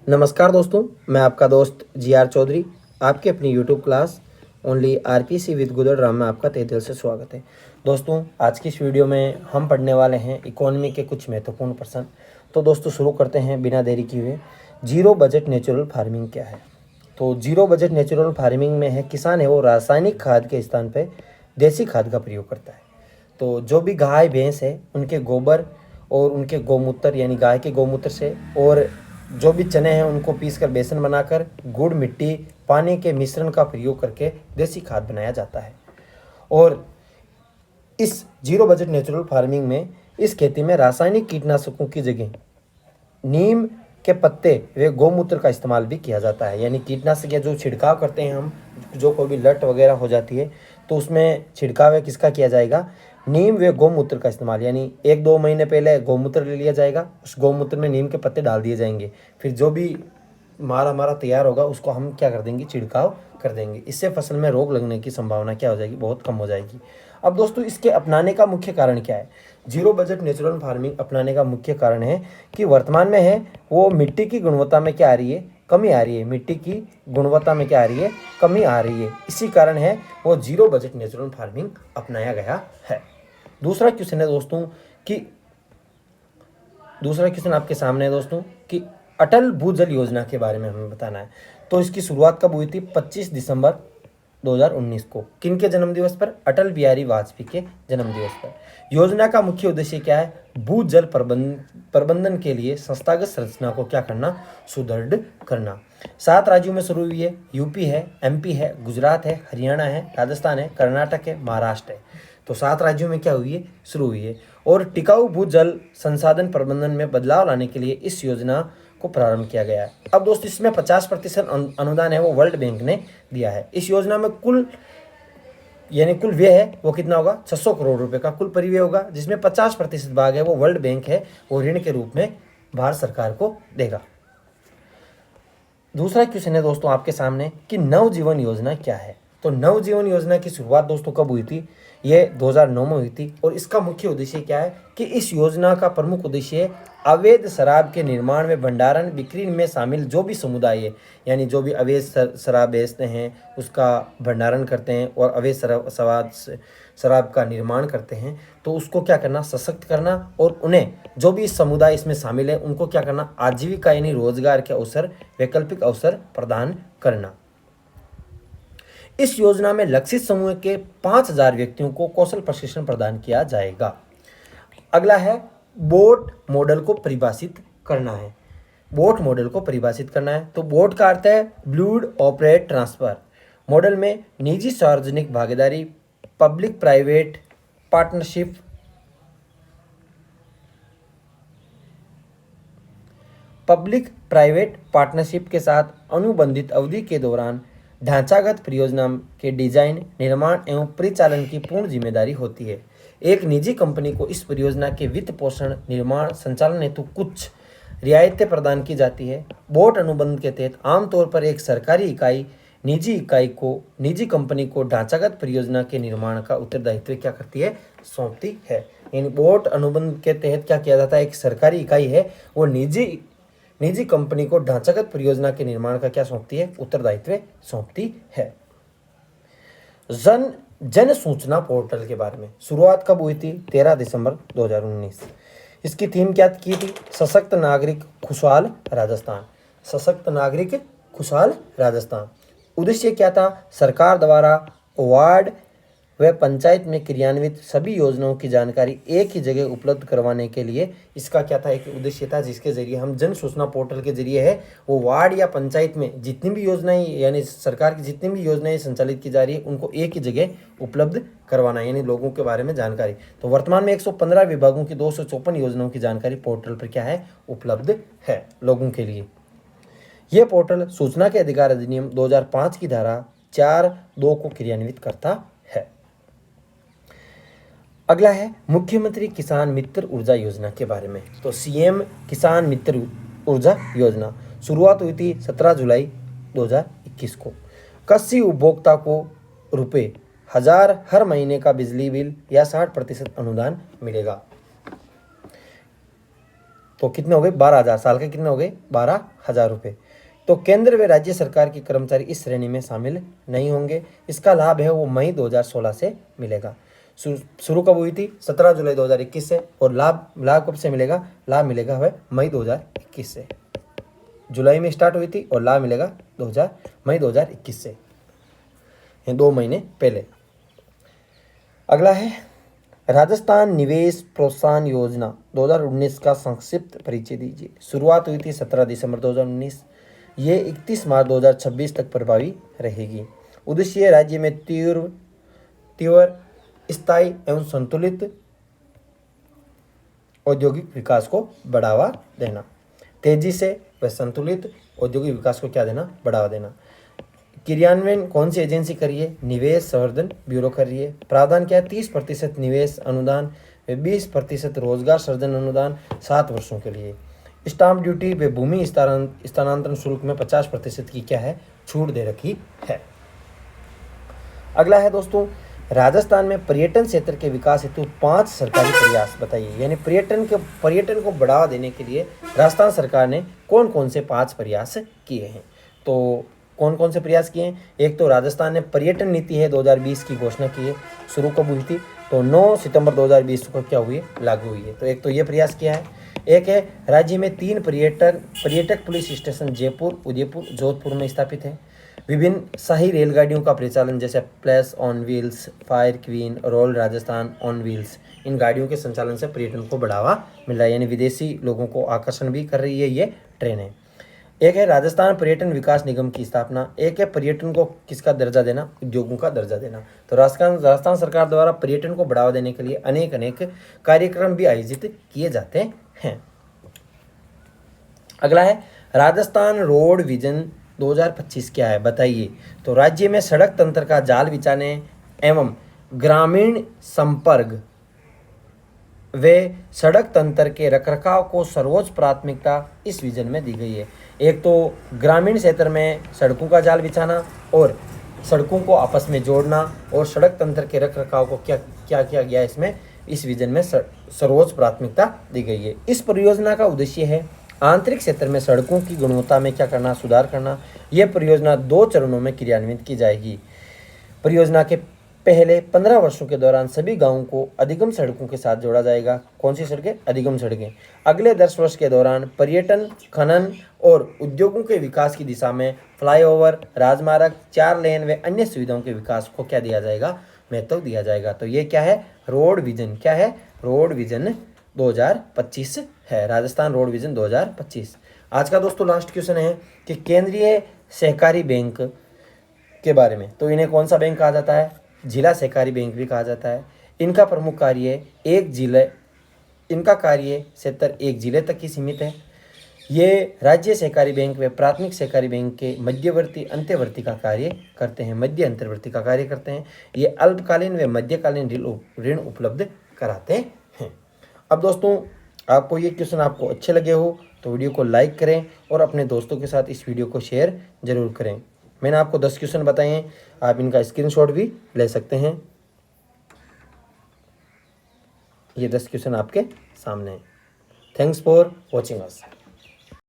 नमस्कार दोस्तों, मैं आपका दोस्त जी.आर. चौधरी। आपकी अपनी YouTube class only RPC with Gudar Ram में आपका तहे दिल से स्वागत है। दोस्तों, आज की इस वीडियो में हम पढ़ने वाले हैं इकोनॉमी के कुछ महत्वपूर्ण प्रश्न। तो दोस्तों शुरू करते हैं बिना देरी किए। जीरो बजट नेचुरल फार्मिंग क्या है? तो जीरो बजट नेचुरल फार्मिंग में है किसान है वो रासायनिक खाद के स्थान पर देसी खाद का प्रयोग करता है। तो जो भी गाय भैंस है उनके गोबर और उनके गौमूत्र यानी गाय के गौमूत्र से और जो भी चने हैं उनको पीसकर बेसन बनाकर गुड़ मिट्टी पानी के मिश्रण का प्रयोग करके देसी खाद बनाया जाता है। और इस जीरो बजट नेचुरल फार्मिंग में इस खेती में रासायनिक कीटनाशकों की जगह नीम के पत्ते व गौमूत्र का इस्तेमाल भी किया जाता है। यानी कीटनाशक या जो छिड़काव करते हैं हम, जो कोई भी लट वगैरह हो जाती है तो उसमें छिड़काव किसका किया जाएगा? नीम व गौमूत्र का इस्तेमाल। यानी 1-2 महीने पहले गौमूत्र ले लिया जाएगा, उस गौमूत्र में नीम के पत्ते डाल दिए जाएंगे, फिर जो भी माल हमारा तैयार होगा उसको हम क्या कर देंगे? छिड़काव कर देंगे। इससे फसल में रोग लगने की संभावना क्या हो जाएगी? बहुत कम हो जाएगी। अब दोस्तों, इसके अपनाने का मुख्य कारण क्या है? जीरो बजट नेचुरल फार्मिंग अपनाने का मुख्य कारण है कि वर्तमान में है वो मिट्टी की गुणवत्ता में क्या आ रही है? कमी आ रही है। मिट्टी की गुणवत्ता में क्या आ रही है? कमी आ रही है। इसी कारण है वो जीरो बजट नेचुरल फार्मिंग अपनाया गया है। दूसरा क्वेश्चन है दोस्तों कि दूसरा क्वेश्चन आपके सामने है दोस्तों कि अटल भूजल योजना के बारे में हमें बताना है। तो इसकी शुरुआत कब हुई थी? 25 दिसंबर 2019 को। किनके जन्मदिवस पर? अटल बिहारी वाजपेयी के जन्मदिवस पर। योजना का मुख्य उद्देश्य क्या है? भूजल प्रबंधन के लिए संस्थागत संरचना को क्या करना? सुदृढ़ करना। 7 राज्यों में शुरू हुई है। यूपी है, एमपी है, गुजरात है, हरियाणा है, राजस्थान है, कर्नाटक है, महाराष्ट्र है। तो 7 राज्यों में क्या हुई है? शुरू हुई है। और टिकाऊ भूजल संसाधन प्रबंधन में बदलाव लाने के लिए इस योजना को प्रारंभ किया गया है। अब दोस्तों, इसमें 50% अनुदान है वो वर्ल्ड बैंक ने दिया है। इस योजना में कुल व्यय है वो कितना होगा? 600 करोड़ रुपए का कुल परिव्यय होगा, जिसमें 50% भाग है वो वर्ल्ड बैंक है वो ऋण के रूप में भारत सरकार को देगा। दूसरा क्वेश्चन है दोस्तों आपके सामने कि नवजीवन योजना क्या है? तो नवजीवन योजना की शुरुआत दोस्तों कब हुई थी? ये 2009 में हुई थी। और इसका मुख्य उद्देश्य क्या है कि इस योजना का प्रमुख उद्देश्य अवैध शराब के निर्माण में भंडारण बिक्री में शामिल जो भी समुदाय है, यानी जो भी अवैध शराब बेचते हैं उसका भंडारण करते हैं और अवैध शराब का निर्माण करते हैं, तो उसको क्या करना? सशक्त करना। और उन्हें जो भी समुदाय इसमें शामिल है उनको क्या करना? आजीविका यानी रोजगार के अवसर, वैकल्पिक अवसर प्रदान करना। इस योजना में लक्षित समूह के 5000 व्यक्तियों को कौशल प्रशिक्षण प्रदान किया जाएगा। अगला है बोट मॉडल को परिभाषित करना है। बोट मॉडल को परिभाषित करना है तो बोट का अर्थ है ब्लूड ऑपरेट ट्रांसफर। मॉडल में निजी सार्वजनिक भागीदारी, पब्लिक प्राइवेट पार्टनरशिप, के साथ अनुबंधित अवधि के दौरान ढांचागत परियोजना के डिजाइन, निर्माण एवं परिचालन की पूर्ण जिम्मेदारी होती है। एक निजी कंपनी को इस परियोजना के वित्त पोषण, निर्माण, संचालन हेतु कुछ रियायतें प्रदान की जाती है। बोट अनुबंध के तहत आमतौर पर एक सरकारी इकाई निजी कंपनी को ढांचागत परियोजना के निर्माण का उत्तरदायित्व क्या करती है? सौंपती है। यानी बोट अनुबंध के तहत क्या किया जाता है? एक सरकारी इकाई है वो निजी कंपनी को ढांचागत परियोजना के निर्माण का क्या सौंपती है? उत्तरदायित्व सौंपती है। जन सूचना पोर्टल के बारे में शुरुआत कब हुई थी? 13 दिसंबर 2019। इसकी थीम क्या की थी? सशक्त नागरिक खुशहाल राजस्थान। सशक्त नागरिक खुशहाल राजस्थान। उद्देश्य क्या था? सरकार द्वारा वार्ड व पंचायत में क्रियान्वित सभी योजनाओं की जानकारी एक ही जगह उपलब्ध करवाने के लिए इसका क्या था? एक उद्देश्य था जिसके जरिए हम जन सूचना पोर्टल के जरिए है वो वार्ड या पंचायत में जितनी भी योजनाएं यानी सरकार की जितनी भी योजनाएं संचालित की जा रही है उनको एक ही जगह उपलब्ध करवाना, यानी लोगों के बारे में जानकारी। तो वर्तमान में 115 विभागों की 254 योजनाओं की जानकारी पोर्टल पर क्या है? उपलब्ध है लोगों के लिए। यह पोर्टल सूचना के अधिकार अधिनियम 2005 की धारा 4(2) को क्रियान्वित करता है। अगला है मुख्यमंत्री किसान मित्र ऊर्जा योजना के बारे में। तो सीएम किसान मित्र ऊर्जा योजना शुरुआत हुई थी 17 जुलाई 2021 को। कृषि उपभोक्ता को ₹1000 हर महीने का बिजली बिल या 60% अनुदान मिलेगा। तो कितने हो गए 12,000, साल के कितने हो गए 12,000 रुपये। तो केंद्र व राज्य सरकार के कर्मचारी इस श्रेणी में शामिल नहीं होंगे। इसका लाभ है वो मई 2016 से मिलेगा। शुरू कब हुई थी 17 जुलाई 2021 से, और लाभ लाभ कब से मिलेगा, लाभ मिलेगा हमें मई 2021 से। जुलाई में स्टार्ट हुई थी और लाभ मिलेगा मई 2021 से, 2 महीने पहले। अगला है राजस्थान निवेश प्रोत्साहन योजना 2019 का संक्षिप्त परिचय दीजिए। शुरुआत हुई थी 17 दिसंबर 2019, ये 31 मार्च 2026 तक प्रभावी रहेगी। उद्देश्य राज्य में तीव्र स्थायी एवं संतुलित औद्योगिक विकास को बढ़ावा देना। तेजी से व संतुलित औद्योगिक विकास को क्या देना, बढ़ावा देना। क्रियान्वयन कौन सी एजेंसी कर रही है, निवेश संवर्धन ब्यूरो कर रही है। प्रावधान क्या है 30% निवेश अनुदान व 20% रोजगार सृजन अनुदान 7 वर्षों के लिए। स्टाम्प ड्यूटी व भूमि स्थानांतरण शुल्क में 50% की क्या है, छूट दे रखी है। अगला है दोस्तों राजस्थान में पर्यटन क्षेत्र के विकास हेतु 5 सरकारी प्रयास बताइए। यानी पर्यटन को बढ़ावा देने के लिए राजस्थान सरकार ने कौन कौन से 5 प्रयास किए हैं। तो कौन कौन से प्रयास किए हैं, एक तो राजस्थान ने पर्यटन नीति है 2020 की घोषणा की है। शुरू कब हुई थी, तो 9 सितंबर 2020 को क्या हुई है, लागू हुई है। तो एक तो ये प्रयास किया है। एक है राज्य में 3 पर्यटक पुलिस स्टेशन जयपुर, उदयपुर, जोधपुर में स्थापित है। विभिन्न शाही रेलगाड़ियों का परिचालन जैसे Palace on Wheels, Fairy Queen, Royal Rajasthan on Wheels, इन गाड़ियों के संचालन से पर्यटन को बढ़ावा मिल रहा है। यानी विदेशी लोगों को आकर्षण भी कर रही है ये ट्रेनें। एक है राजस्थान पर्यटन विकास निगम की स्थापना। एक है पर्यटन को किसका दर्जा देना, उद्योगों का दर्जा देना। तो राजस्थान सरकार द्वारा पर्यटन को बढ़ावा देने के लिए अनेक कार्यक्रम भी आयोजित किए जाते हैं। अगला है राजस्थान रोड विजन 2025 क्या है बताइए। तो राज्य में सड़क तंत्र का जाल बिछाने एवं ग्रामीण संपर्क वे सड़क तंत्र के रखरखाव को सर्वोच्च प्राथमिकता इस विजन में दी गई है। एक तो ग्रामीण क्षेत्र में सड़कों का जाल बिछाना और सड़कों को आपस में जोड़ना, और सड़क तंत्र के रखरखाव को क्या किया गया इसमें, इस विजन में सर्वोच्च प्राथमिकता दी गई है। इस परियोजना का उद्देश्य है आंतरिक क्षेत्र में सड़कों की गुणवत्ता में क्या करना, सुधार करना। यह परियोजना 2 चरणों में क्रियान्वित की जाएगी। परियोजना के पहले 15 वर्षों के दौरान सभी गांवों को अधिगम सड़कों के साथ जोड़ा जाएगा। कौन सी सड़कें, अधिगम सड़कें। अगले 10 वर्ष के दौरान पर्यटन, खनन और उद्योगों के विकास की दिशा में फ्लाईओवर, राजमार्ग, 4 लेन व अन्य सुविधाओं के विकास को क्या दिया जाएगा, महत्व दिया जाएगा। तो ये क्या है, रोड विजन। क्या है, रोड विजन 2025 है, राजस्थान रोड विजन 2025। आज का दोस्तों लास्ट क्वेश्चन है कि केंद्रीय सहकारी बैंक के बारे में। तो इन्हें कौन सा बैंक कहा जाता है, जिला सहकारी बैंक भी कहा जाता है। इनका प्रमुख कार्य इनका कार्य क्षेत्र एक जिले तक ही सीमित है। ये राज्य सहकारी बैंक व प्राथमिक सहकारी बैंक के मध्यवर्ती अंत्यवर्ती का कार्य करते हैं, मध्य अंतर्वर्ती का कार्य करते हैं। ये अल्पकालीन व मध्यकालीन ऋण उपलब्ध कराते हैं। अब दोस्तों आपको ये क्वेश्चन आपको अच्छे लगे हो तो वीडियो को लाइक करें और अपने दोस्तों के साथ इस वीडियो को शेयर जरूर करें। मैंने आपको 10 क्वेश्चन बताए हैं, आप इनका स्क्रीनशॉट भी ले सकते हैं। ये 10 क्वेश्चन आपके सामने हैं। Thanks for watching us.